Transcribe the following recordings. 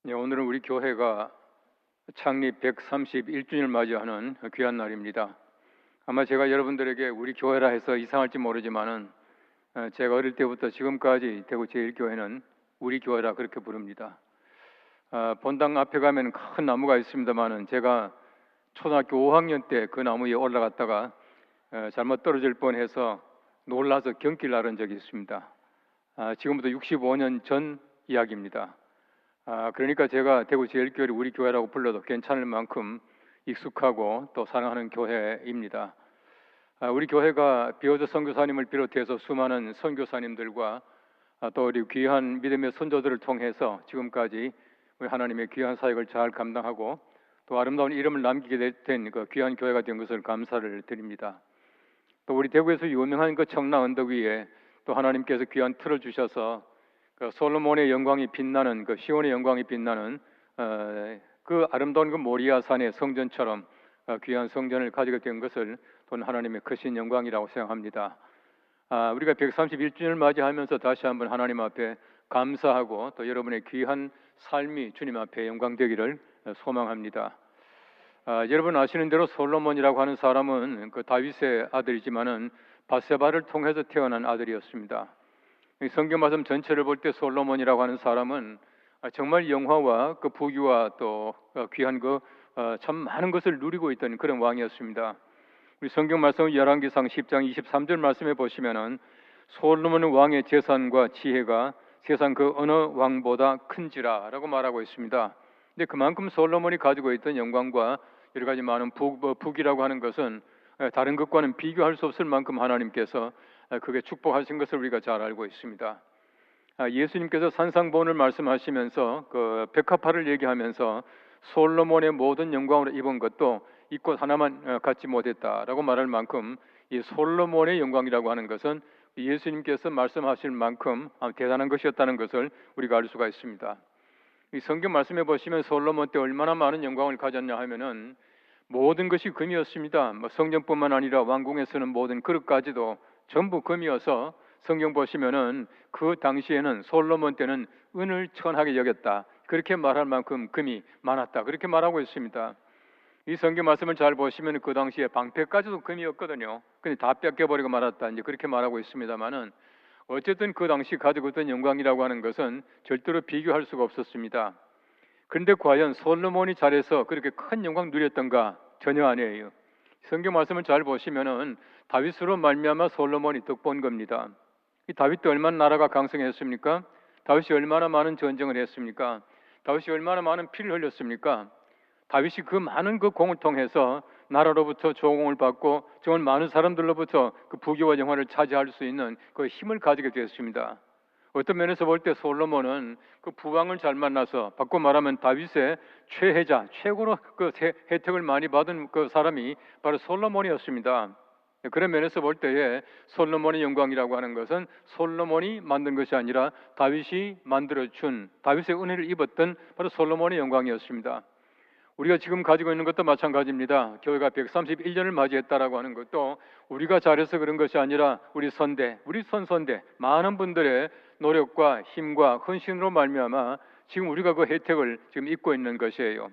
네, 오늘은 우리 교회가 창립 131주년을 맞이하는 귀한 날입니다. 아마 제가 여러분들에게 우리 교회라 해서 이상할지 모르지만은 제가 어릴 때부터 지금까지 대구 제1교회는 우리 교회라 그렇게 부릅니다. 본당 앞에 가면 큰 나무가 있습니다만은 제가 초등학교 5학년 때 그 나무 위에 올라갔다가 잘못 떨어질 뻔해서 놀라서 경기를 나른 적이 있습니다. 지금부터 65년 전 이야기입니다. 그러니까 제가 대구 제1교회를 우리 교회라고 불러도 괜찮을 만큼 익숙하고 또 사랑하는 교회입니다. 우리 교회가 비어드 선교사님을 비롯해서 수많은 선교사님들과 또 우리 귀한 믿음의 선조들을 통해서 지금까지 우리 하나님의 귀한 사역을 잘 감당하고 또 아름다운 이름을 남기게 된 그 귀한 교회가 된 것을 감사를 드립니다. 또 우리 대구에서 유명한 그 청라 언덕 위에 또 하나님께서 귀한 틀을 주셔서 그 솔로몬의 영광이 빛나는 그 시온의 영광이 빛나는 그 아름다운 그 모리아 산의 성전처럼 귀한 성전을 가지게 된 것을 돈 하나님의 크신 영광이라고 생각합니다. 우리가 131주년을 맞이하면서 다시 한번 하나님 앞에 감사하고 또 여러분의 귀한 삶이 주님 앞에 영광되기를 소망합니다. 여러분 아시는 대로 솔로몬이라고 하는 사람은 그 다윗의 아들이지만은 밧세바를 통해서 태어난 아들이었습니다. 성경 말씀 전체를 볼 때 솔로몬이라고 하는 사람은 정말 영화와 그 부귀와 또 귀한 참 많은 것을 누리고 있던 그런 왕이었습니다. 우리 성경 말씀 열왕기상 10장 23절 말씀에 보시면은 솔로몬 왕의 재산과 지혜가 세상 그 어느 왕보다 큰지라라고 말하고 있습니다. 근데 그만큼 솔로몬이 가지고 있던 영광과 여러 가지 많은 부귀라고 하는 것은 다른 것과는 비교할 수 없을 만큼 하나님께서 그게 축복하신 것을 우리가 잘 알고 있습니다. 예수님께서 산상보훈을 말씀하시면서 그 백합화를 얘기하면서 솔로몬의 모든 영광으로 입은 것도 이 꽃 하나만 갖지 못했다라고 말할 만큼 이 솔로몬의 영광이라고 하는 것은 예수님께서 말씀하실 만큼 대단한 것이었다는 것을 우리가 알 수가 있습니다. 이 성경 말씀해 보시면 솔로몬 때 얼마나 많은 영광을 가졌냐 하면은 모든 것이 금이었습니다. 성전뿐만 아니라 왕궁에 쓰는 모든 그릇까지도 전부 금이어서 성경 보시면은 그 당시에는 솔로몬 때는 은을 천하게 여겼다. 그렇게 말할 만큼 금이 많았다. 그렇게 말하고 있습니다. 이 성경 말씀을 잘 보시면 그 당시에 방패까지도 금이었거든요. 근데 다 뺏겨버리고 말았다. 이제 그렇게 말하고 있습니다만은 어쨌든 그 당시 가지고 있던 영광이라고 하는 것은 절대로 비교할 수가 없었습니다. 그런데 과연 솔로몬이 잘해서 그렇게 큰 영광 누렸던가? 전혀 아니에요. 성경 말씀을 잘 보시면은 다윗으로 말미암아 솔로몬이 덕본 겁니다. 이 다윗도 얼마나 나라가 강성했습니까? 다윗이 얼마나 많은 전쟁을 했습니까? 다윗이 얼마나 많은 피를 흘렸습니까? 다윗이 그 많은 그 공을 통해서 나라로부터 조공을 받고 정말 많은 사람들로부터 그 부귀와 영화를 차지할 수 있는 그 힘을 가지게 되었습니다. 어떤 면에서 볼 때 솔로몬은 그 부왕을 잘 만나서 바꿔 말하면 다윗의 최혜자, 최고로 그 혜택을 많이 받은 그 사람이 바로 솔로몬이었습니다. 그런 면에서 볼 때에 솔로몬의 영광이라고 하는 것은 솔로몬이 만든 것이 아니라 다윗이 만들어준 다윗의 은혜를 입었던 바로 솔로몬의 영광이었습니다. 우리가 지금 가지고 있는 것도 마찬가지입니다. 교회가 131년을 맞이했다라고 하는 것도 우리가 잘해서 그런 것이 아니라 우리 선대, 우리 선선대 많은 분들의 노력과 힘과 헌신으로 말미암아 지금 우리가 그 혜택을 지금 입고 있는 것이에요.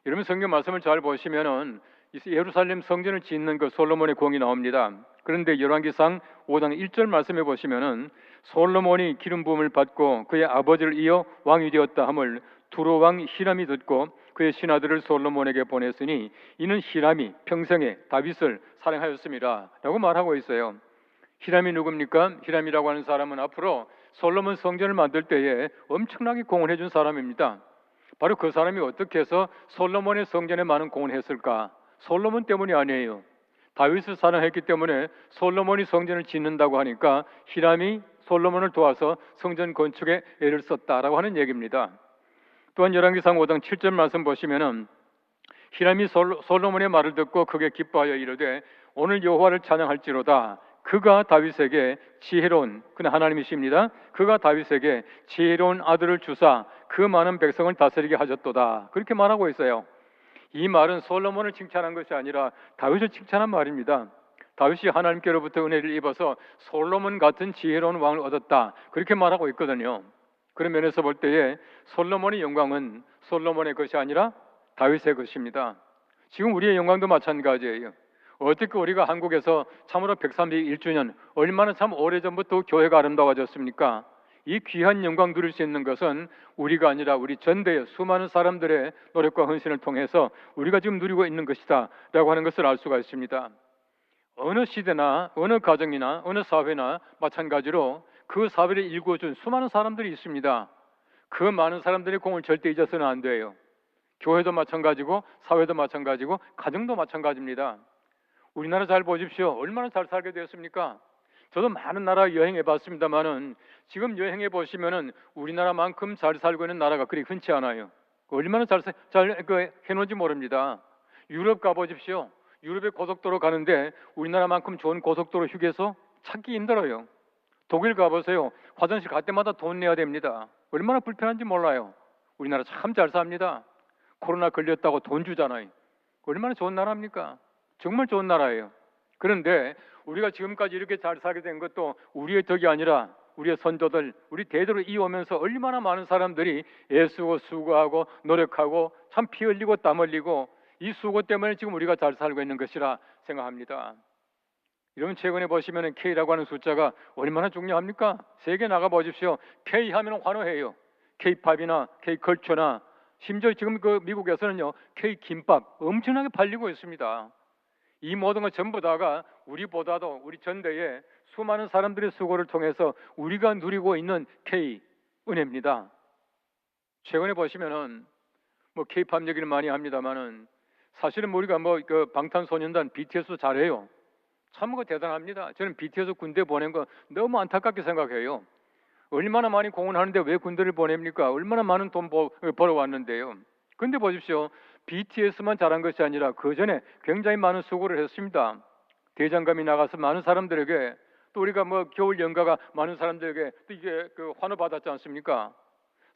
여러분 성경 말씀을 잘 보시면은 예루살렘 성전을 짓는 그 솔로몬의 공이 나옵니다. 그런데 열왕기상 5장 1절 말씀해 보시면은 솔로몬이 기름 부음을 받고 그의 아버지를 이어 왕이 되었다 함을 두로 왕 히람이 듣고 그의 신하들을 솔로몬에게 보냈으니 이는 히람이 평생에 다윗을 사랑하였습니다 라고 말하고 있어요. 히람이 누굽니까? 히람이라고 하는 사람은 앞으로 솔로몬 성전을 만들 때에 엄청나게 공헌해 준 사람입니다. 바로 그 사람이 어떻게 해서 솔로몬의 성전에 많은 공헌을 했을까? 솔로몬 때문이 아니에요. 다윗을 사랑했기 때문에 솔로몬이 성전을 짓는다고 하니까 히람이 솔로몬을 도와서 성전 건축에 애를 썼다라고 하는 얘기입니다. 또한 열왕기상 5장 7절 말씀 보시면은 히람이 솔로몬의 말을 듣고 크게 기뻐하여 이르되 오늘 여호와를 찬양할지로다. 그가 다윗에게 지혜로운 그는 하나님이십니다. 그가 다윗에게 지혜로운 아들을 주사 그 많은 백성을 다스리게 하셨도다. 그렇게 말하고 있어요. 이 말은 솔로몬을 칭찬한 것이 아니라 다윗을 칭찬한 말입니다. 다윗이 하나님께로부터 은혜를 입어서 솔로몬 같은 지혜로운 왕을 얻었다. 그렇게 말하고 있거든요. 그런 면에서 볼 때에 솔로몬의 영광은 솔로몬의 것이 아니라 다윗의 것입니다. 지금 우리의 영광도 마찬가지예요. 어떻게 우리가 한국에서 참으로 131주년 얼마나 참 오래전부터 교회가 아름다워졌습니까? 이 귀한 영광 누릴 수 있는 것은 우리가 아니라 우리 전대의 수많은 사람들의 노력과 헌신을 통해서 우리가 지금 누리고 있는 것이다 라고 하는 것을 알 수가 있습니다. 어느 시대나 어느 가정이나 어느 사회나 마찬가지로 그 사회를 일구어준 수많은 사람들이 있습니다. 그 많은 사람들의 공을 절대 잊어서는 안 돼요. 교회도 마찬가지고 사회도 마찬가지고 가정도 마찬가지입니다. 우리나라 잘 보십시오. 얼마나 잘 살게 되었습니까? 저도 많은 나라 여행해 봤습니다만은 지금 여행해 보시면은 우리나라만큼 잘 살고 있는 나라가 그리 흔치 않아요. 얼마나 잘 해놓은지 모릅니다. 유럽 가보십시오. 유럽의 고속도로 가는데 우리나라만큼 좋은 고속도로 휴게소 찾기 힘들어요. 독일 가보세요. 화장실 갈 때마다 돈 내야 됩니다. 얼마나 불편한지 몰라요. 우리나라 참 잘 삽니다. 코로나 걸렸다고 돈 주잖아요. 얼마나 좋은 나라입니까? 정말 좋은 나라예요. 그런데 우리가 지금까지 이렇게 잘 살게 된 것도 우리의 덕이 아니라 우리의 선조들, 우리 대대로 이어오면서 얼마나 많은 사람들이 애쓰고 수고하고 노력하고 참 피 흘리고 땀 흘리고 이 수고 때문에 지금 우리가 잘 살고 있는 것이라 생각합니다. 여러분 최근에 보시면 K라고 하는 숫자가 얼마나 중요합니까? 세계 나가 보십시오. K 하면 환호해요. K-팝이나 K-컬처나 심지어 지금 그 미국에서는요 K-김밥 엄청나게 팔리고 있습니다. 이 모든 것 전부 다가 우리보다도 우리 전대에 수많은 사람들의 수고를 통해서 우리가 누리고 있는 K-은혜입니다. 최근에 보시면은 뭐 K-팝 얘기를 많이 합니다만은 사실은 우리가 그 방탄소년단 BTS도 잘해요. 참 그거 대단합니다. 저는 BTS 군대 보낸 거 너무 안타깝게 생각해요. 얼마나 많이 공헌하는데 왜 군대를 보냅니까? 얼마나 많은 돈 벌어왔는데요. 근데 보십시오. BTS만 잘한 것이 아니라 그 전에 굉장히 많은 수고를 했습니다. 대장감이 나가서 많은 사람들에게 또 우리가 겨울 연가가 많은 사람들에게 또 이게 환호받았지 않습니까?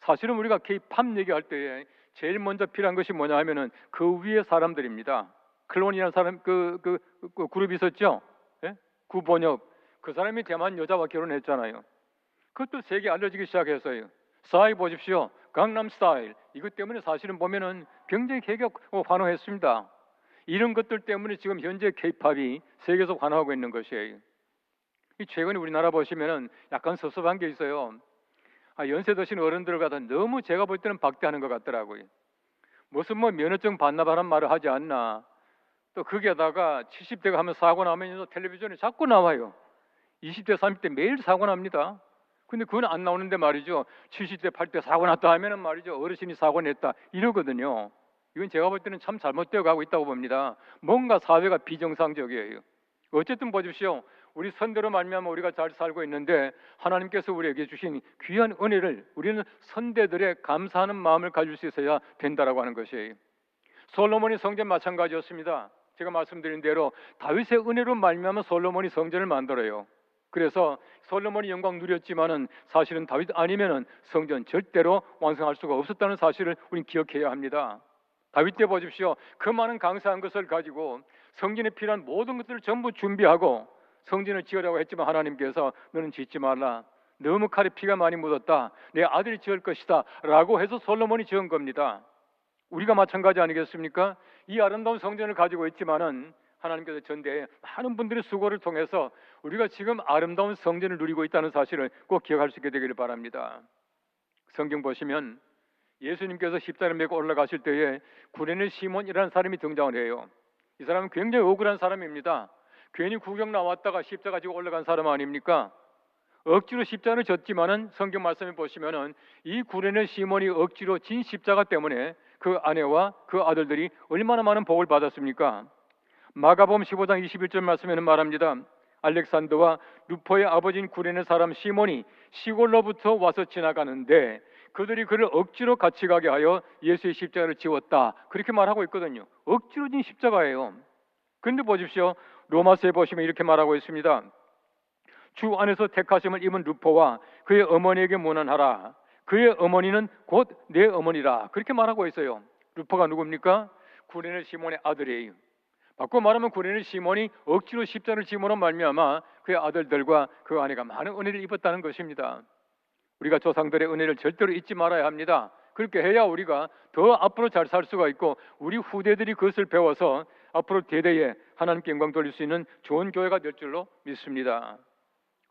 사실은 우리가 K-팝 얘기할 때에 제일 먼저 필요한 것이 뭐냐 하면은 그 위의 사람들입니다. 클론이라는 사람 그룹이 있었죠. 예? 구본엽 그 사람이 대만 여자와 결혼했잖아요. 그것도 세계 알려지기 시작했어요. 싸이 보십시오. 강남 스타일 이것 때문에 사실은 보면은 굉장히 개격 환호했습니다. 이런 것들 때문에 지금 현재 K-팝이 세계에서 환호하고 있는 것이에요. 최근에 우리나라 보시면은 약간 섭섭한 게 있어요. 연세 드신 어른들을 갖다 너무 제가 볼 때는 박대하는 것 같더라고요. 무슨 면허증 반납하는 말을 하지 않나. 또 거기에다가 70대가 하면 사고 나면 텔레비전에 자꾸 나와요. 20대, 30대 매일 사고 납니다. 근데 그건 안 나오는데 말이죠. 70대, 80대 사고 났다 하면은 말이죠. 어르신이 사고 냈다 이러거든요. 이건 제가 볼 때는 참 잘못되어 가고 있다고 봅니다. 뭔가 사회가 비정상적이에요. 어쨌든 보십시오. 우리 선대로 말미암아 우리가 잘 살고 있는데 하나님께서 우리에게 주신 귀한 은혜를 우리는 선대들의 감사하는 마음을 가질 수 있어야 된다라고 하는 것이에요. 솔로몬이 성전 마찬가지였습니다. 제가 말씀드린 대로 다윗의 은혜로 말미암아 솔로몬이 성전을 만들어요. 그래서 솔로몬이 영광 누렸지만은 사실은 다윗 아니면은 성전 절대로 완성할 수가 없었다는 사실을 우리는 기억해야 합니다. 다윗 때 보십시오. 그 많은 강사한 것을 가지고 성전에 필요한 모든 것들을 전부 준비하고 성전을 지으라고 했지만 하나님께서 너는 짓지 말라. 너무 칼에 피가 많이 묻었다. 내 아들이 지을 것이다. 라고 해서 솔로몬이 지은 겁니다. 우리가 마찬가지 아니겠습니까? 이 아름다운 성전을 가지고 있지만은 하나님께서 전대에 많은 분들의 수고를 통해서 우리가 지금 아름다운 성전을 누리고 있다는 사실을 꼭 기억할 수 있게 되기를 바랍니다. 성경 보시면 예수님께서 십자가를 메고 올라가실 때에 구레네 시몬이라는 사람이 등장을 해요. 이 사람은 굉장히 억울한 사람입니다. 괜히 구경 나왔다가 십자가 지고 올라간 사람 아닙니까? 억지로 십자가를 졌지만은 성경 말씀에 보시면은 이 구레네 시몬이 억지로 진 십자가 때문에 그 아내와 그 아들들이 얼마나 많은 복을 받았습니까? 마가복음 15장 21절 말씀에는 말합니다. 알렉산더와 루포의 아버지인 구레네 사람 시몬이 시골로부터 와서 지나가는데 그들이 그를 억지로 같이 가게 하여 예수의 십자가를 지웠다. 그렇게 말하고 있거든요. 억지로 진 십자가예요. 그런데 보십시오. 로마서에 보시면 이렇게 말하고 있습니다. 주 안에서 택하심을 입은 루포와 그의 어머니에게 문안하라. 그의 어머니는 곧 내 어머니라. 그렇게 말하고 있어요. 루포가 누굽니까? 구레네 시몬의 아들이에요. 바꿔 말하면 구레네 시몬이 억지로 십자가를 지므로 말미암아 그의 아들들과 그 아내가 많은 은혜를 입었다는 것입니다. 우리가 조상들의 은혜를 절대로 잊지 말아야 합니다. 그렇게 해야 우리가 더 앞으로 잘 살 수가 있고 우리 후대들이 그것을 배워서 앞으로 대대에 하나님께 영광 돌릴 수 있는 좋은 교회가 될 줄로 믿습니다.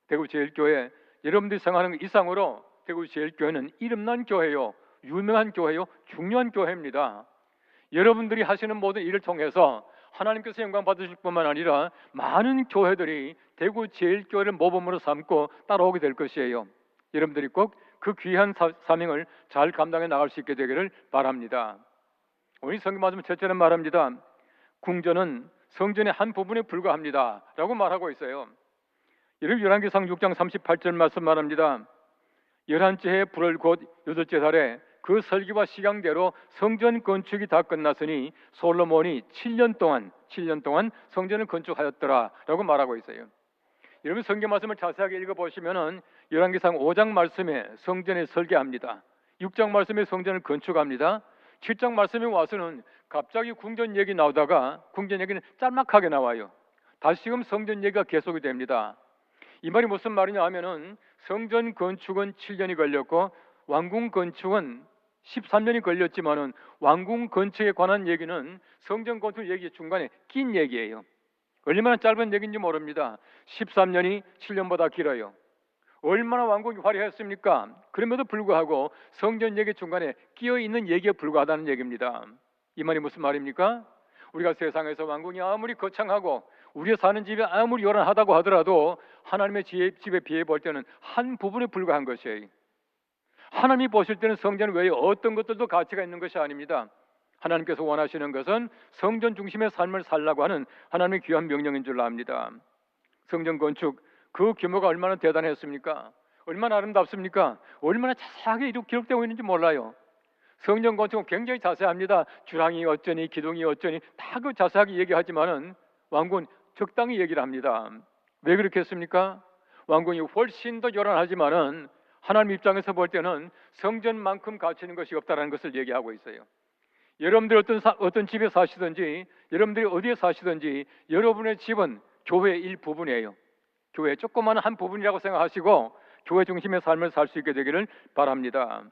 대구제일교회, 여러분들이 생각하는 것 이상으로 대구제일교회는 이름난 교회요, 유명한 교회요, 중요한 교회입니다. 여러분들이 하시는 모든 일을 통해서 하나님께서 영광 받으실 뿐만 아니라 많은 교회들이 대구제일교회를 모범으로 삼고 따라오게 될 것이에요. 여러분들이 꼭 그 귀한 사명을 잘 감당해 나갈 수 있게 되기를 바랍니다. 오늘 성경 말씀 첫째는 말합니다. 궁전은 성전의 한 부분에 불과합니다 라고 말하고 있어요. 여러분 열왕기상 6장 38절 말씀 말합니다. 11째 불을 곧 8째 달에 그 설계와 시간대로 성전 건축이 다 끝났으니 솔로몬이 7년 동안 성전을 건축하였더라 라고 말하고 있어요. 여러분 성경 말씀을 자세하게 읽어보시면 열왕기상 5장 말씀에 성전을 설계합니다. 6장 말씀에 성전을 건축합니다. 7장 말씀에 와서는 갑자기 궁전 얘기 나오다가 궁전 얘기는 짤막하게 나와요. 다시금 성전 얘기가 계속이 됩니다. 이 말이 무슨 말이냐 하면은 성전 건축은 7년이 걸렸고 왕궁 건축은 13년이 걸렸지만은 왕궁 건축에 관한 얘기는 성전 건축 얘기 중간에 낀 얘기예요. 얼마나 짧은 얘기인지 모릅니다. 13년이 7년보다 길어요. 얼마나 왕국이 화려했습니까? 그럼에도 불구하고 성전 얘기 중간에 끼어있는 얘기에 불과하다는 얘기입니다. 이 말이 무슨 말입니까? 우리가 세상에서 왕궁이 아무리 거창하고 우리가 사는 집이 아무리 요란하다고 하더라도 하나님의 집에 비해 볼 때는 한 부분에 불과한 것이에요. 하나님이 보실 때는 성전 외에 어떤 것들도 가치가 있는 것이 아닙니다. 하나님께서 원하시는 것은 성전 중심의 삶을 살라고 하는 하나님의 귀한 명령인 줄 압니다. 성전 건축 그 규모가 얼마나 대단했습니까? 얼마나 아름답습니까? 얼마나 자세하게 기록되고 있는지 몰라요. 성전 건축은 굉장히 자세합니다. 주랑이 어쩌니 기둥이 어쩌니 다 그 자세하게 얘기하지만은 왕궁은 적당히 얘기를 합니다. 왜 그렇게 했습니까? 왕궁이 훨씬 더 요란하지만은 하나님 입장에서 볼 때는 성전만큼 가치 있는 것이 없다는 것을 얘기하고 있어요. 여러분들이 어떤 집에 사시든지 여러분들이 어디에 사시든지 여러분의 집은 교회의 일부분이에요. 교회의 조그마한 한 부분이라고 생각하시고 교회 중심의 삶을 살 수 있게 되기를 바랍니다.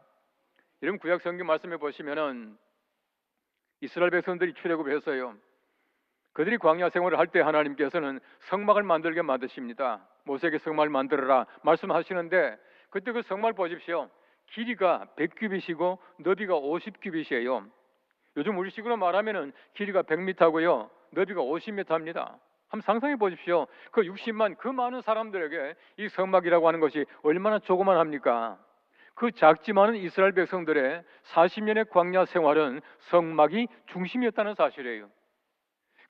여러분 구약 성경 말씀해 보시면은 이스라엘 백성들이 출애굽을 했어요. 그들이 광야 생활을 할 때 하나님께서는 성막을 만들게 만드십니다. 모세에게 성막을 만들어라 말씀하시는데 그때 그 성막을 보십시오. 길이가 100규빗이고 너비가 50규빗이에요. 요즘 우리식으로 말하면은 길이가 100m고요. 너비가 50m입니다. 한번 상상해 보십시오. 그 60만 그 많은 사람들에게 이 성막이라고 하는 것이 얼마나 조그만합니까? 그 작지만은 이스라엘 백성들의 40년의 광야 생활은 성막이 중심이었다는 사실이에요.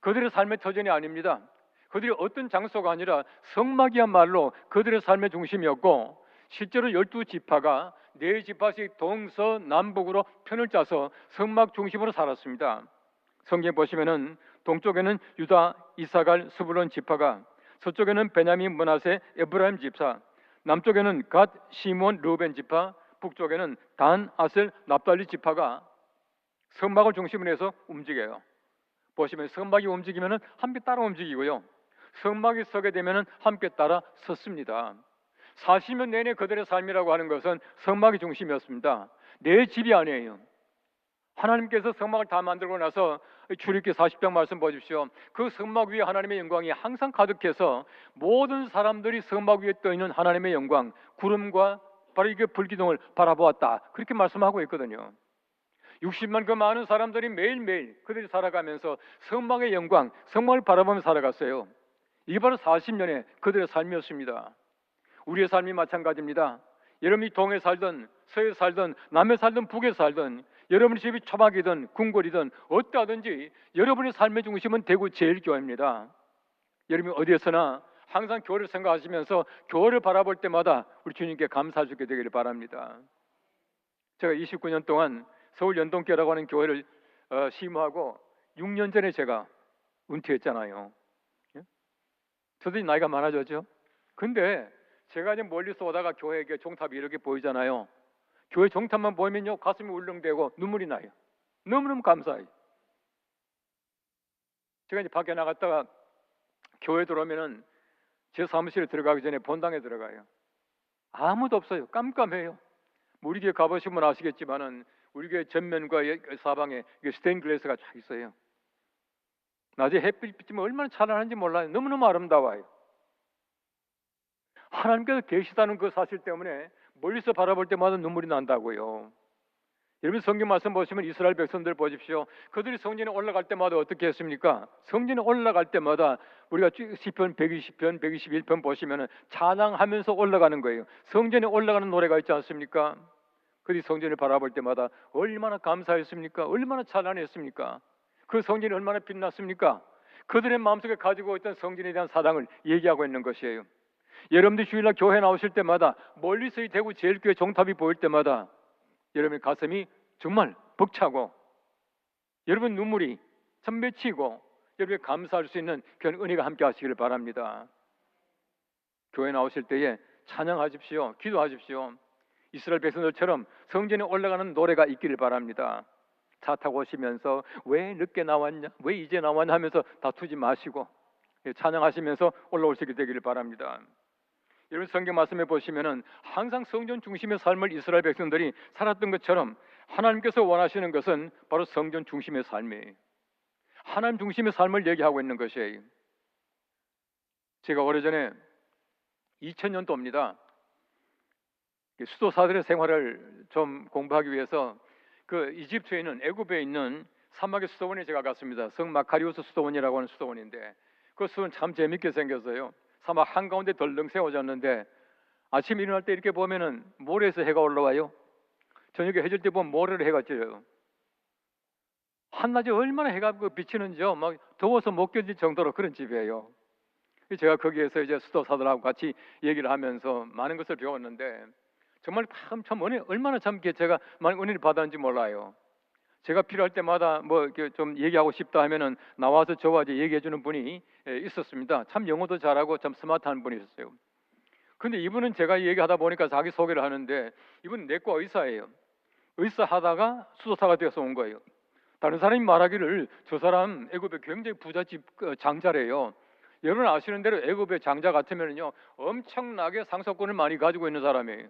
그들의 삶의 터전이 아닙니다. 그들이 어떤 장소가 아니라 성막이야말로 그들의 삶의 중심이었고 실제로 12지파가 4지파씩 동서남북으로 편을 짜서 성막 중심으로 살았습니다. 성경에 보시면은 동쪽에는 유다, 이사갈, 스불론 지파가, 서쪽에는 베냐민, 므낫세, 에브라임 지파, 남쪽에는 갓, 시몬, 르우벤 지파, 북쪽에는 단, 아셀, 납달리 지파가 성막을 중심으로 해서 움직여요. 보시면 성막이 움직이면은 함께 따라 움직이고요. 성막이 서게 되면은 함께 따라 섰습니다. 40년 내내 그들의 삶이라고 하는 것은 성막이 중심이었습니다. 내 집이 아니에요. 하나님께서 성막을 다 만들고 나서 출애굽기 40장 말씀 보십시오. 그 성막 위에 하나님의 영광이 항상 가득해서 모든 사람들이 성막 위에 떠 있는 하나님의 영광, 구름과 바로 이게 불기둥을 바라보았다. 그렇게 말씀하고 있거든요. 60만 그 많은 사람들이 매일매일 그들이 살아가면서 성막의 영광, 성막을 바라보며 살아갔어요. 이게 바로 40년의 그들의 삶이었습니다. 우리의 삶이 마찬가지입니다. 여러분이 동에 살든 서에 살든 남에 살든 북에 살든 여러분의 집이 초막이든 궁궐이든 어떠하든지 여러분의 삶의 중심은 대구 제일교회입니다. 여러분이 어디에서나 항상 교회를 생각하시면서 교회를 바라볼 때마다 우리 주님께 감사할 수 있게 되기를 바랍니다. 제가 29년 동안 서울 연동교회라고 하는 교회를 심호하고 6년 전에 제가 은퇴했잖아요. 저도 나이가 많아졌죠. 근데 제가 이제 멀리서 오다가 교회에 종탑이 이렇게 보이잖아요. 교회 종탑만 보이면요 가슴이 울렁대고 눈물이 나요. 너무너무 감사해요. 제가 이제 밖에 나갔다가 교회 들어오면은 제 사무실에 들어가기 전에 본당에 들어가요. 아무도 없어요. 깜깜해요. 우리 교회 가보시면 아시겠지만은 우리 교회 전면과 사방에 스테인글라스가 쫙 있어요. 낮에 햇빛 비치면 얼마나 찬란한지 몰라요. 너무너무 아름다워요. 하나님께서 계시다는 그 사실 때문에 멀리서 바라볼 때마다 눈물이 난다고요. 여러분 성경 말씀 보시면 이스라엘 백성들 보십시오. 그들이 성전에 올라갈 때마다 어떻게 했습니까? 성전에 올라갈 때마다 우리가 시편 120편, 121편 보시면은 찬양하면서 올라가는 거예요. 성전에 올라가는 노래가 있지 않습니까? 그들이 성전을 바라볼 때마다 얼마나 감사했습니까? 얼마나 찬란했습니까? 그 성전이 얼마나 빛났습니까? 그들의 마음속에 가지고 있던 성전에 대한 사랑을 얘기하고 있는 것이에요. 여러분들 주일날 교회 나오실 때마다 멀리서 이 대구 제일교회 종탑이 보일 때마다 여러분의 가슴이 정말 벅차고 여러분 눈물이 참 맺히고 여러분이 감사할 수 있는 그런 은혜가 함께 하시기를 바랍니다. 교회 나오실 때에 찬양하십시오. 기도하십시오. 이스라엘 백성들처럼 성전에 올라가는 노래가 있기를 바랍니다. 차 타고 오시면서 왜 늦게 나왔냐, 왜 이제 나왔냐 하면서 다투지 마시고 찬양하시면서 올라올 수 있게 되기를 바랍니다. 여러분 성경 말씀에 보시면은 항상 성전 중심의 삶을 이스라엘 백성들이 살았던 것처럼 하나님께서 원하시는 것은 바로 성전 중심의 삶이에요. 하나님 중심의 삶을 얘기하고 있는 것이에요. 제가 오래전에 2000년도입니다. 수도사들의 생활을 좀 공부하기 위해서 그 이집트에 있는 애굽에 있는 사막의 수도원에 제가 갔습니다. 성 마카리우스 수도원이라고 하는 수도원인데 그 수도원 참 재밌게 생겼어요. 사막 한가운데 덜렁 세워졌는데 아침 일어날 때 이렇게 보면은 모래에서 해가 올라와요. 저녁에 해질 때 보면 모래로 해가 져요. 한낮에 얼마나 해가 비치는지요. 막 더워서 못 견딜 정도로 그런 집이에요. 제가 거기에서 이제 수도사들하고 같이 얘기를 하면서 많은 것을 배웠는데 정말 참 얼마나 참 제가 많은 은혜를 받았는지 몰라요. 제가 필요할 때마다 뭐 이렇게 좀 얘기하고 싶다 하면은 나와서 저와 이제 얘기해 주는 분이 있었습니다. 참 영어도 잘하고 참 스마트한 분이 있었어요. 근데 이분은 제가 얘기하다 보니까 자기 소개를 하는데 이분은 내과 의사예요. 의사 하다가 수도사가 되어서 온 거예요. 다른 사람이 말하기를 저 사람 애굽의 굉장히 부잣집 장자래요. 여러분 아시는 대로 애굽의 장자 같으면요 엄청나게 상속권을 많이 가지고 있는 사람이에요.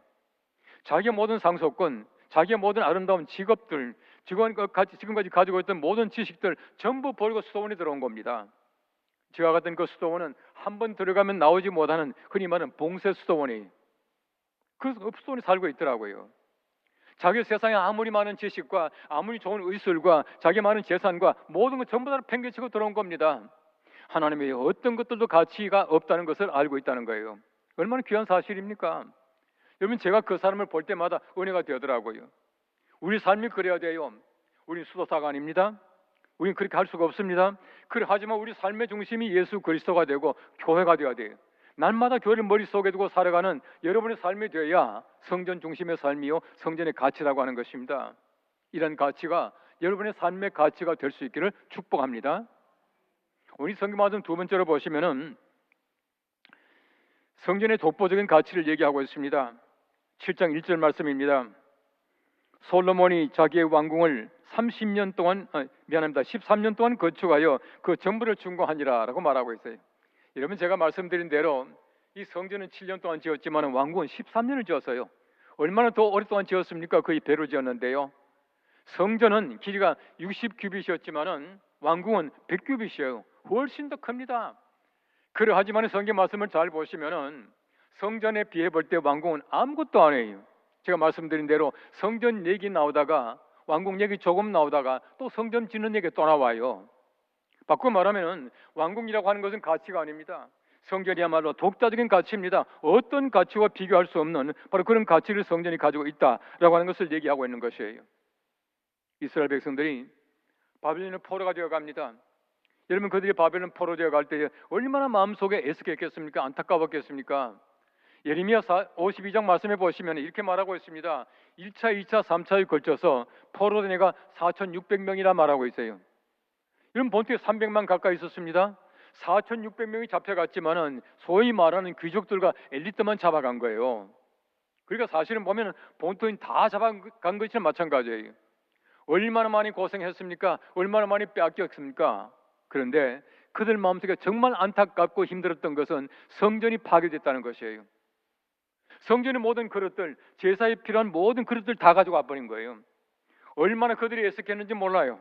자기의 모든 상속권, 자기의 모든 아름다운 직업들, 지금까지 가지고 있던 모든 지식들 전부 버리고 수도원에 들어온 겁니다. 제가 갔던 그 수도원은 한 번 들어가면 나오지 못하는 흔히 말하는 봉쇄 수도원이 그 수도원에 살고 있더라고요. 자기 세상에 아무리 많은 지식과 아무리 좋은 의술과 자기 많은 재산과 모든 것 전부 다 팽개치고 들어온 겁니다. 하나님의 어떤 것들도 가치가 없다는 것을 알고 있다는 거예요. 얼마나 귀한 사실입니까? 여러분 제가 그 사람을 볼 때마다 은혜가 되더라고요. 우리 삶이 그래야 돼요. 우리는 수도사가 아닙니다. 우리는 그렇게 할 수가 없습니다. 하지만 우리 삶의 중심이 예수 그리스도가 되고 교회가 되어야 돼요. 날마다 교회를 머릿속에 두고 살아가는 여러분의 삶이 되어야 성전 중심의 삶이요 성전의 가치라고 하는 것입니다. 이런 가치가 여러분의 삶의 가치가 될 수 있기를 축복합니다. 오늘 성경 말씀 두 번째로 보시면은 성전의 독보적인 가치를 얘기하고 있습니다. 7장 1절 말씀입니다. 솔로몬이 자기의 왕궁을 13년 동안 건축하여 그 전부를 준공하니라 라고 말하고 있어요. 여러분 제가 말씀드린 대로 이 성전은 7년 동안 지었지만 왕궁은 13년을 지었어요. 얼마나 더 오랫동안 지었습니까? 거의 배로 지었는데요. 성전은 길이가 60규빗이었지만 왕궁은 100규빗이에요. 훨씬 더 큽니다. 하지만 성경 말씀을 잘 보시면은 성전에 비해 볼 때 왕궁은 아무것도 아니에요. 제가 말씀드린 대로 성전 얘기 나오다가 왕궁 얘기 조금 나오다가 또 성전 짓는 얘기 또 나와요. 바꾸어 말하면 왕궁이라고 하는 것은 가치가 아닙니다. 성전이야말로 독자적인 가치입니다. 어떤 가치와 비교할 수 없는 바로 그런 가치를 성전이 가지고 있다라고 하는 것을 얘기하고 있는 것이에요. 이스라엘 백성들이 바벨론의 포로가 되어 갑니다. 여러분 그들이 바벨론 포로 되어 갈 때 얼마나 마음속에 애쓰겠습니까? 안타까웠겠습니까? 예레미야 52장 말씀해 보시면 이렇게 말하고 있습니다. 1차, 2차, 3차에 걸쳐서 포로된 애가 4,600명이라 말하고 있어요. 여러분 본토에 300만 가까이 있었습니다. 4,600명이 잡혀갔지만은 소위 말하는 귀족들과 엘리트만 잡아간 거예요. 그러니까 사실은 보면 본토인 다 잡아간 것이나 마찬가지예요. 얼마나 많이 고생했습니까? 얼마나 많이 빼앗겼습니까? 그런데 그들 마음속에 정말 안타깝고 힘들었던 것은 성전이 파괴됐다는 것이에요. 성전의 모든 그릇들, 제사에 필요한 모든 그릇들 다 가지고 와버린 거예요. 얼마나 그들이 애석했는지 몰라요.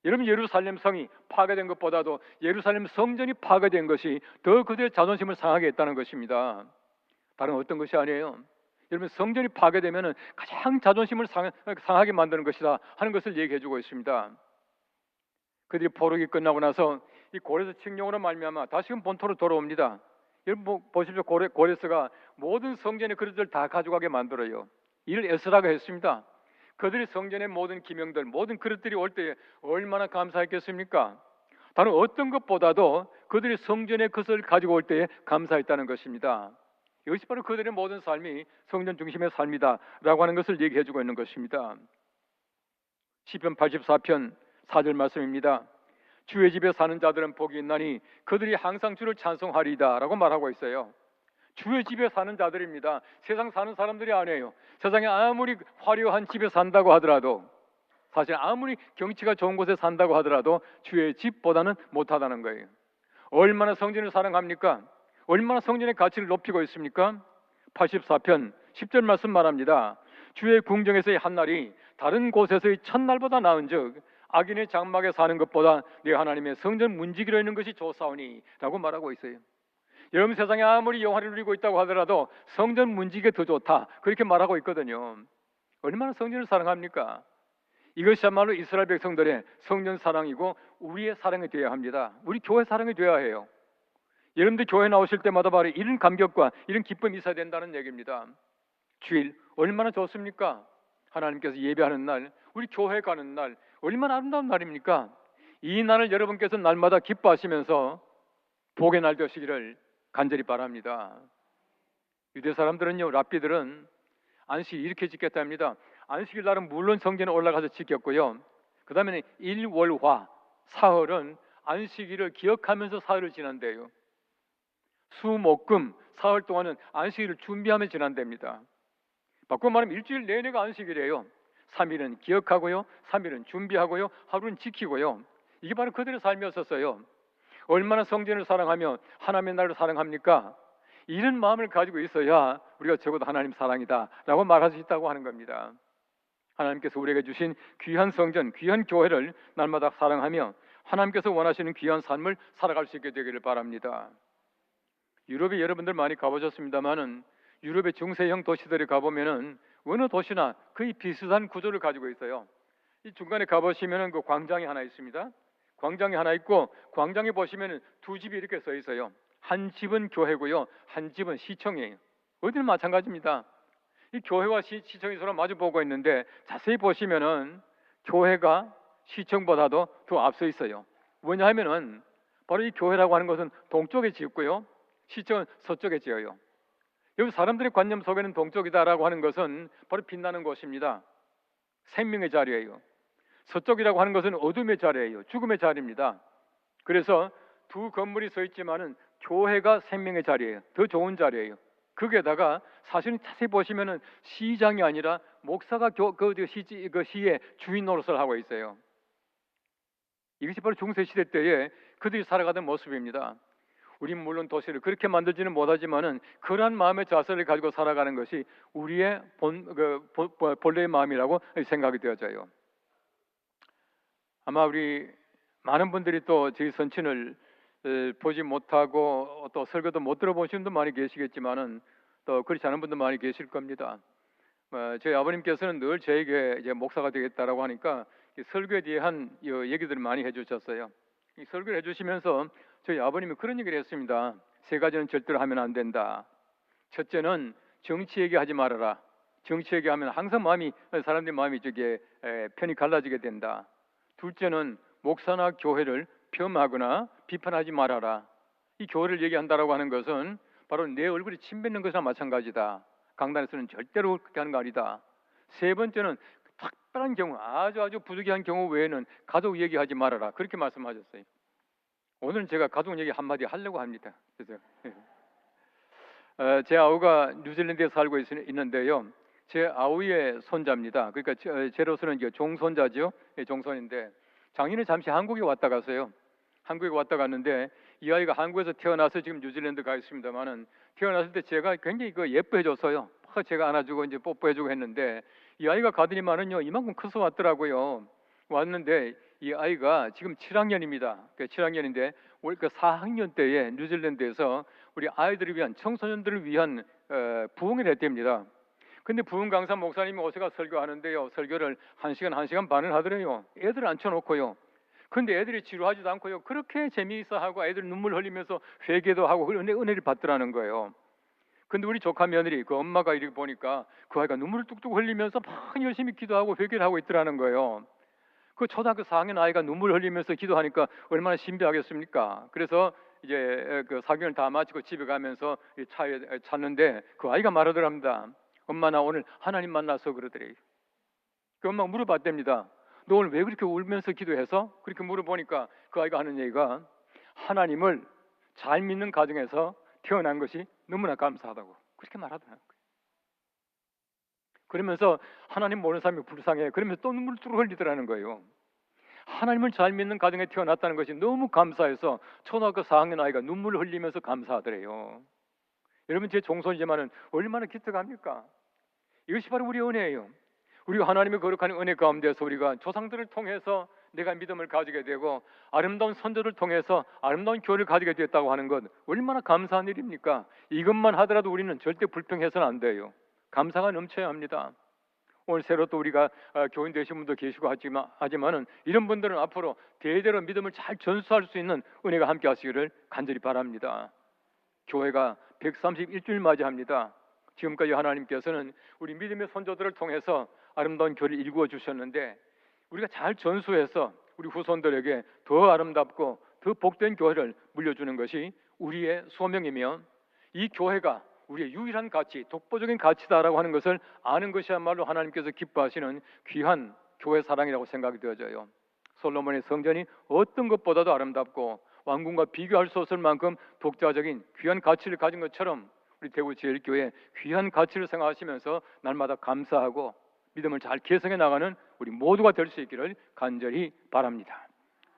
여러분, 예루살렘 성이 파괴된 것보다도 예루살렘 성전이 파괴된 것이 더 그들의 자존심을 상하게 했다는 것입니다. 다른 어떤 것이 아니에요. 여러분, 성전이 파괴되면 가장 자존심을 상하게 만드는 것이다 하는 것을 얘기해 주고 있습니다. 그들이 포로기 끝나고 나서 이 고레스 칙령으로 말미암아 다시금 본토로 돌아옵니다. 여러분 보십시오. 고레스가 모든 성전의 그릇들 다 가져가게 만들어요. 이를 에스라가 했습니다. 그들이 성전의 모든 기명들, 모든 그릇들이 올 때에 얼마나 감사했겠습니까? 다른 어떤 것보다도 그들이 성전의 것을 가지고 올 때에 감사했다는 것입니다. 이것이 바로 그들의 모든 삶이 성전 중심의 삶이다라고 하는 것을 얘기해 주고 있는 것입니다. 시편 84편 4절 말씀입니다. 주의 집에 사는 자들은 복이 있나니 그들이 항상 주를 찬송하리이다 라고 말하고 있어요. 주의 집에 사는 자들입니다. 세상 사는 사람들이 아니에요. 세상에 아무리 화려한 집에 산다고 하더라도, 사실 아무리 경치가 좋은 곳에 산다고 하더라도 주의 집보다는 못하다는 거예요. 얼마나 성전을 사랑합니까? 얼마나 성전의 가치를 높이고 있습니까? 84편 10절 말씀 말합니다. 주의 궁정에서의 한날이 다른 곳에서의 첫날보다 나은즉 악인의 장막에 사는 것보다 내 하나님의 성전 문지기로 있는 것이 좋사오니 라고 말하고 있어요. 여러분, 세상에 아무리 영화를 누리고 있다고 하더라도 성전 문지기가 더 좋다 그렇게 말하고 있거든요. 얼마나 성전을 사랑합니까? 이것이야말로 이스라엘 백성들의 성전 사랑이고 우리의 사랑이 되어야 합니다. 우리 교회 사랑이 되어야 해요. 여러분들 교회 나오실 때마다 바로 이런 감격과 이런 기쁨이 있어야 된다는 얘기입니다. 주일 얼마나 좋습니까? 하나님께서 예배하는 날, 우리 교회 가는 날 얼마나 아름다운 날입니까? 이 날을 여러분께서 날마다 기뻐하시면서 복의 날 되시기를 간절히 바랍니다. 유대 사람들은요, 랍비들은 안식일 이렇게 지켰답니다. 안식일 날은 물론 성전에 올라가서 지켰고요. 그 다음에 일월화 사흘은 안식일을 기억하면서 사흘을 지난대요. 수목금 사흘 동안은 안식일을 준비하며 지난답니다. 바꾸고 말하면 일주일 내내가 안식일이에요. 3일은 기억하고요, 3일은 준비하고요, 하루는 지키고요. 이게 바로 그들의 삶이었었어요. 얼마나 성전을 사랑하며 하나님의 나라를 사랑합니까? 이런 마음을 가지고 있어야 우리가 적어도 하나님 사랑이다 라고 말할 수 있다고 하는 겁니다. 하나님께서 우리에게 주신 귀한 성전, 귀한 교회를 날마다 사랑하며 하나님께서 원하시는 귀한 삶을 살아갈 수 있게 되기를 바랍니다. 유럽에 여러분들 많이 가보셨습니다만은 유럽의 중세형 도시들에 가보면은 어느 도시나 거의 비슷한 구조를 가지고 있어요. 이 중간에 가보시면은 그 광장이 하나 있습니다. 광장이 하나 있고 광장에 보시면은 두 집이 이렇게 써 있어요. 한 집은 교회고요, 한 집은 시청이에요. 어디는 마찬가지입니다. 이 교회와 시청이 서로 마주 보고 있는데 자세히 보시면은 교회가 시청보다도 더 앞서 있어요. 왜냐하면은 바로 이 교회라고 하는 것은 동쪽에 짓고요, 시청은 서쪽에 지어요. 여기 사람들의 관념 속에는 동쪽이다라고 하는 것은 바로 빛나는 곳입니다. 생명의 자리예요. 서쪽이라고 하는 것은 어둠의 자리예요. 죽음의 자리입니다. 그래서 두 건물이 서 있지만은 교회가 생명의 자리예요. 더 좋은 자리예요. 거기에다가 사실은 자세히 보시면은 시장이 아니라 목사가 그 시의 주인 노릇을 하고 있어요. 이것이 바로 중세 시대 때에 그들이 살아가던 모습입니다. 우리는 물론 도시를 그렇게 만들지는 못하지만은 그러한 마음의 자세를 가지고 살아가는 것이 우리의 본래의 마음이라고 생각이 되어져요. 아마 우리 많은 분들이 또 저희 선친을 보지 못하고 또 설교도 못 들어보시는 분도 많이 계시겠지만은 또 그렇지 않은 분도 많이 계실 겁니다. 저희 아버님께서는 늘 저에게 이제 목사가 되겠다라고 하니까 설교에 대한 얘기들을 많이 해주셨어요. 이 설교를 해주시면서 저희 아버님이 그런 얘기를 했습니다. 세 가지는 절대로 하면 안 된다. 첫째는 정치 얘기하지 말아라. 정치 얘기하면 항상 사람들의 마음이 편이 갈라지게 된다. 둘째는 목사나 교회를 폄하하거나 비판하지 말아라. 이 교회를 얘기한다라고 하는 것은 바로 내 얼굴에 침 뱉는 것이나 마찬가지다. 강단에서는 절대로 그렇게 하는 거 아니다. 세 번째는 특별한 경우, 아주 부득이한 경우 외에는 가족 얘기하지 말아라. 그렇게 말씀하셨어요. 오늘은 제가 가족 얘기 한마디 하려고 합니다. 그래서 제 아우가 뉴질랜드에 살고 있는데요. 제 아우의 손자입니다. 그러니까 제로서는 종손자죠. 종손인데 작년에 잠시 한국에 왔다 갔어요. 한국에 왔다 갔는데 이 아이가 한국에서 태어나서 지금 뉴질랜드 가 있습니다만은 태어났을 때 제가 굉장히 예뻐해줬어요. 막 제가 안아주고 이제 뽀뽀해주고 했는데 이 아이가 가더니만은요 이만큼 커서 왔더라고요. 왔는데 이 아이가 지금 7학년입니다. 7학년인데 올 4학년 때에 뉴질랜드에서 우리 아이들을 위한 청소년들을 위한 부흥회를 했답니다. 근데 부흥 강사 목사님이 오셔가 설교하는데요. 설교를 1시간, 1시간 반을 하더래요. 애들 앉혀놓고요. 근데 애들이 지루하지도 않고요. 그렇게 재미있어 하고 애들 눈물 흘리면서 회개도 하고 은혜를 받더라는 거예요. 근데 우리 조카 며느리 그 엄마가 이렇게 보니까 그 아이가 눈물을 뚝뚝 흘리면서 막 열심히 기도하고 회개를 하고 있더라는 거예요. 그 초등학교 4학년 아이가 눈물 흘리면서 기도하니까 얼마나 신비하겠습니까? 그래서 이제 그 4학년을 다 마치고 집에 가면서 차에 찼는데 그 아이가 말하더랍니다. 엄마 나 오늘 하나님 만나서 그러더래요. 그 엄마가 물어봤답니다. 너 오늘 왜 그렇게 울면서 기도해서? 그렇게 물어보니까 그 아이가 하는 얘기가 하나님을 잘 믿는 가정에서 태어난 것이 너무나 감사하다고 그렇게 말하더라고요. 그러면서 하나님 모르는 사람이 불쌍해. 그러면서 또 눈물을 뚝 흘리더라는 거예요. 하나님을 잘 믿는 가정에 태어났다는 것이 너무 감사해서 초등학교 4학년 아이가 눈물을 흘리면서 감사하더래요. 여러분 제 종손이지만은 얼마나 기특합니까? 이것이 바로 우리의 은혜예요. 우리가 하나님의 거룩한 은혜 가운데서 우리가 조상들을 통해서 내가 믿음을 가지게 되고 아름다운 선조를 통해서 아름다운 교회를 가지게 됐다고 하는 것 얼마나 감사한 일입니까? 이것만 하더라도 우리는 절대 불평해서는 안 돼요. 감사가 넘쳐야 합니다. 오늘 새로 또 우리가 교인 되신 분도 계시고 하지만은 이런 분들은 앞으로 대대로 믿음을 잘 전수할 수 있는 은혜가 함께 하시기를 간절히 바랍니다. 교회가 131주일 맞이합니다. 지금까지 하나님께서는 우리 믿음의 선조들을 통해서 아름다운 교회를 일구어 주셨는데 우리가 잘 전수해서 우리 후손들에게 더 아름답고 더 복된 교회를 물려주는 것이 우리의 소명이며 이 교회가 우리의 유일한 가치, 독보적인 가치다라고 하는 것을 아는 것이야말로 하나님께서 기뻐하시는 귀한 교회 사랑이라고 생각이 되어져요. 솔로몬의 성전이 어떤 것보다도 아름답고 왕궁과 비교할 수 없을 만큼 독자적인 귀한 가치를 가진 것처럼 우리 대구제일교회 귀한 가치를 생각하시면서 날마다 감사하고 믿음을 잘 개성해 나가는 우리 모두가 될 수 있기를 간절히 바랍니다.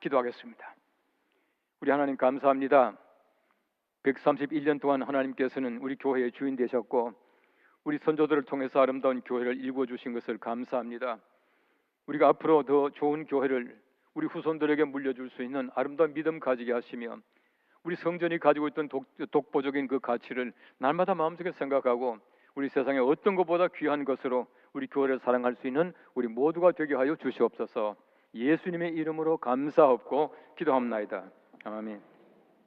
기도하겠습니다. 우리 하나님 감사합니다. 131년 동안 하나님께서는 우리 교회의 주인 되셨고 우리 선조들을 통해서 아름다운 교회를 일궈 주신 것을 감사합니다. 우리가 앞으로 더 좋은 교회를 우리 후손들에게 물려줄 수 있는 아름다운 믿음 가지게 하시며 우리 성전이 가지고 있던 독보적인 그 가치를 날마다 마음속에 생각하고 우리 세상에 어떤 것보다 귀한 것으로 우리 교회를 사랑할 수 있는 우리 모두가 되게 하여 주시옵소서. 예수님의 이름으로 감사하옵고 기도합나이다. 아멘.